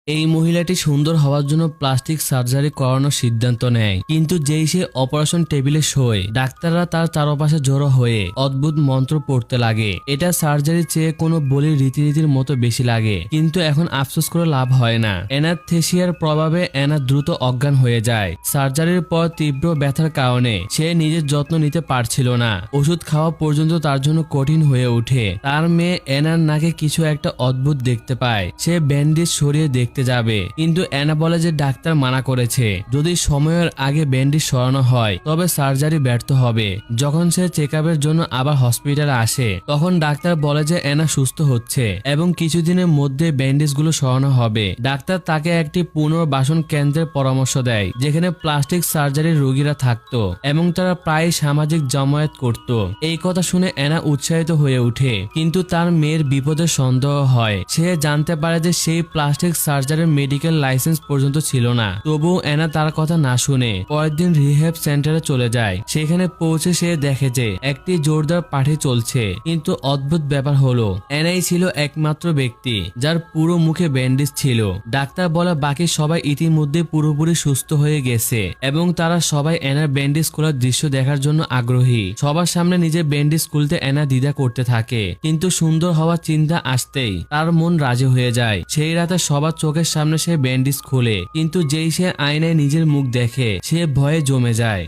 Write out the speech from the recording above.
এই মহিলাটি সুন্দর হওয়ার জন্য প্লাস্টিক সার্জারি করানোর সিদ্ধান্ত নেয়, কিন্তু যেই সে অপারেশন টেবিলে শোয়, ডাক্তাররা তার চারপাশে জড়ো হয়ে অদ্ভুত মন্ত্র পড়তে লাগে। এটা সার্জারির চেয়ে কোনো বলির রীতিনীতির মতো বেশি লাগে, কিন্তু এখন আফসোস করে লাভ হয় না। অ্যানাস্থেসিয়ার প্রভাবে অ্যানা দ্রুত অজ্ঞান হয়ে যায়। সার্জারির পর তীব্র ব্যথার কারণে সে নিজের যত্ন নিতে পারছিল না। ওষুধ খাওয়া পর্যন্ত তার জন্য কঠিন হয়ে ওঠে। তার মেয়ে অ্যানার নাকে কিছু একটা অদ্ভুত দেখতে পায়। সে ব্যান্ডেজ সরিয়ে দেখতে যাবে, কিন্তু অ্যানা বলে যে ডাক্তার মানা করেছে, যদি সময়ের আগে ব্যান্ডেজ সরানো হয় তবে সার্জারি ব্যর্থ হবে। যখন সে চেকআপের জন্য আবার হসপিটালে আসে, তখন ডাক্তার বলে যে অ্যানা সুস্থ হচ্ছে এবং কিছুদিনের মধ্যে ব্যান্ডেজগুলো সরানো হবে। ডাক্তার তাকে একটি পুনর্বাসন কেন্দ্রের পরামর্শ দেয়, যেখানে প্লাস্টিক সার্জারির রোগীরা থাকতো এবং তারা প্রায় সামাজিক জমায়েত করত। এই কথা শুনে অ্যানা উৎসাহিত হয়ে ওঠে, কিন্তু তার মেয়ের বিপদের সন্দেহ হয়। সে জানতে পারে যে সেই প্লাস্টিক সার্জারির মেডিকেল লাইসেন্স পর্যন্ত ছিল না। তবুও অ্যানা তার কথা না শুনে পরের দিন রিহ্যাব সেন্টারে চলে যায়। সেখানে পৌঁছে সে দেখে যে একটি জোরদার পার্টি চলছে, কিন্তু অদ্ভুত ব্যাপার হলো অ্যানাই ছিল একমাত্র ব্যক্তি যার পুরো মুখে ব্যান্ডেজ ছিল। ডাক্তার বলে বাকি সবাই ইতিমধ্যে পুরোপুরি সুস্থ হয়ে গেছে এবং তারা সবাই অ্যানার ব্যান্ডেজ খোলার দৃশ্য দেখার জন্য আগ্রহী। সবার সামনে নিজের ব্যান্ডেজ খুলতে অ্যানা দ্বিধা করতে থাকে, কিন্তু সুন্দর হওয়ার চিন্তা আসতেই তার মন রাজি হয়ে যায়। সেই রাতে সবার চোখের সামনে সে ব্যান্ডেজ খোলে, কিন্তু যেই সে আয়নায় নিজের মুখ দেখে, সে ভয়ে জমে যায়।